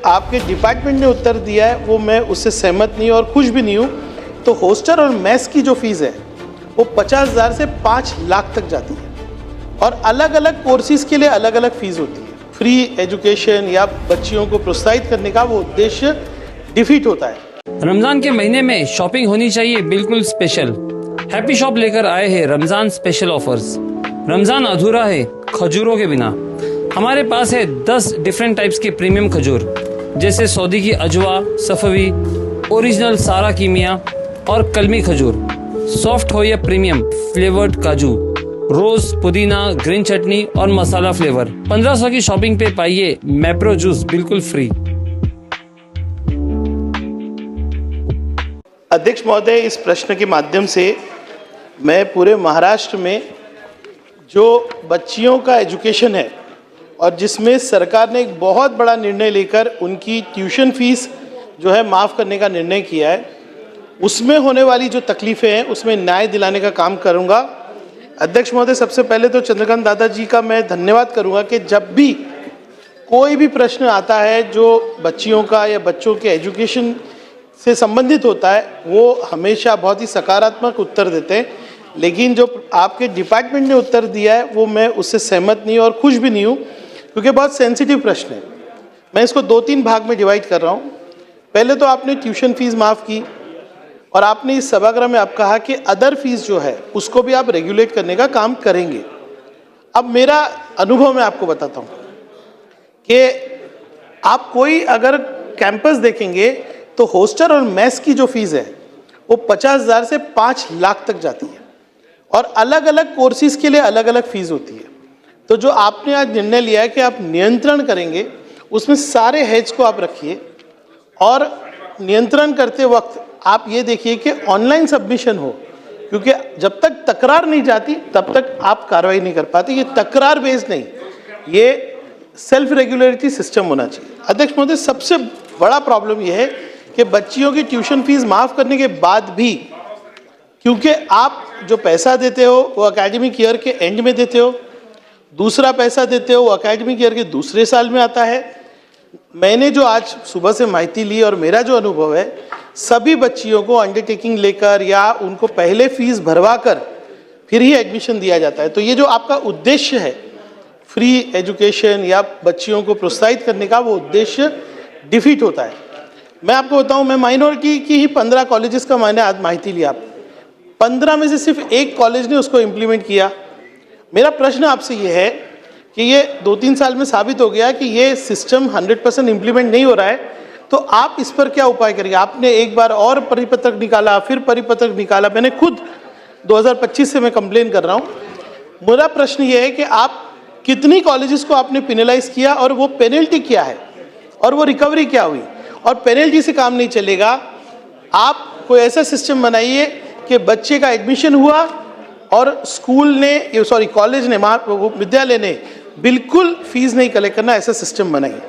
आपके डिपार्टमेंट ने उत्तर दिया है वो मैं उससे सहमत नहीं और खुश भी नहीं हूँ। तो हॉस्टल और मेस की जो फीस है वो 50,000 से 5 लाख तक जाती है और अलग अलग कोर्सेज के लिए अलग अलग फीस होती है। फ्री एजुकेशन या बच्चियों को प्रोत्साहित करने का वो उद्देश्य डिफीट होता है। रमजान के महीने में शॉपिंग होनी चाहिए बिल्कुल स्पेशल। हैप्पी शॉप लेकर आए हैं रमजान स्पेशल ऑफर्स। रमजान अधूरा है खजूरों के बिना। हमारे पास है 10 डिफरेंट टाइप्स के प्रीमियम खजूर, जैसे सऊदी की अजवा, सफवी, ओरिजिनल सारा कीमिया और कलमी खजूर। सॉफ्ट हो या प्रीमियम फ्लेवर्ड काजू, रोज, पुदीना, ग्रीन चटनी और मसाला फ्लेवर। 1500 की शॉपिंग पे पाइए मैप्रो जूस बिल्कुल फ्री। अध्यक्ष महोदय, इस प्रश्न के माध्यम से मैं पूरे महाराष्ट्र में जो बच्चियों का एजुकेशन है और जिसमें सरकार ने एक बहुत बड़ा निर्णय लेकर उनकी ट्यूशन फीस जो है माफ़ करने का निर्णय किया है, उसमें होने वाली जो तकलीफ़ें हैं उसमें न्याय दिलाने का काम करूंगा। अध्यक्ष महोदय, सबसे पहले तो चंद्रकांत दादाजी का मैं धन्यवाद करूंगा कि जब भी कोई भी प्रश्न आता है जो बच्चियों का या बच्चों के एजुकेशन से संबंधित होता है वो हमेशा बहुत ही सकारात्मक उत्तर देते हैं, लेकिन जो आपके डिपार्टमेंट ने उत्तर दिया है वो मैं उससे सहमत नहीं और खुश भी नहीं हूँ, क्योंकि बहुत सेंसिटिव प्रश्न है। मैं इसको 2-3 भाग में डिवाइड कर रहा हूँ। पहले तो आपने ट्यूशन फीस माफ़ की और आपने इस सभागृह में आप कहा कि अदर फीस जो है उसको भी आप रेगुलेट करने का काम करेंगे। अब मेरा अनुभव मैं आपको बताता हूँ कि आप कोई अगर कैंपस देखेंगे तो हॉस्टल और मेस की जो फीस है वो 50,000 से 5 लाख तक जाती है और अलग अलग कोर्सेज के लिए अलग अलग फीस होती है। तो जो आपने आज निर्णय लिया है कि आप नियंत्रण करेंगे, उसमें सारे हेड्स को आप रखिए और नियंत्रण करते वक्त आप ये देखिए कि ऑनलाइन सबमिशन हो, क्योंकि जब तक तकरार नहीं जाती तब तक आप कार्रवाई नहीं कर पाते। ये तकरार बेस्ड नहीं, ये सेल्फ रेगुलेटरी सिस्टम होना चाहिए। अध्यक्ष महोदय, सबसे बड़ा प्रॉब्लम ये है कि बच्चियों की ट्यूशन फीस माफ़ करने के बाद भी, क्योंकि आप जो पैसा देते हो वो एकेडमिक ईयर के एंड में देते हो, दूसरा पैसा देते हो वो एकेडमिक ईयर के दूसरे साल में आता है। मैंने जो आज सुबह से माहिती ली और मेरा जो अनुभव है, सभी बच्चियों को अंडरटेकिंग लेकर या उनको पहले फीस भरवा कर फिर ही एडमिशन दिया जाता है। तो ये जो आपका उद्देश्य है फ्री एजुकेशन या बच्चियों को प्रोत्साहित करने का, वो उद्देश्य डिफीट होता है। मैं आपको बताऊं, मैं माइनॉरिटी की ही 15 कॉलेजेस का मैंने आज माहिती लिया। 15 में से सिर्फ एक कॉलेज ने उसको इम्प्लीमेंट किया। मेरा प्रश्न आपसे ये है कि ये 2-3 साल में साबित हो गया कि ये सिस्टम 100% इम्प्लीमेंट नहीं हो रहा है, तो आप इस पर क्या उपाय करेंगे? आपने एक बार और परिपत्रक निकाला, फिर परिपत्रक निकाला। मैंने खुद 2025 से मैं कंप्लेन कर रहा हूँ। मेरा प्रश्न ये है कि आप कितनी कॉलेजेस को आपने पेनलाइज किया और वो पेनल्टी क्या है और वो रिकवरी क्या हुई? और पेनल्टी से काम नहीं चलेगा। आप कोई ऐसा सिस्टम बनाइए कि बच्चे का एडमिशन हुआ और स्कूल ने, कॉलेज ने, विद्यालय ने बिल्कुल फीस नहीं कलेक्ट करना, ऐसा सिस्टम बनाइए।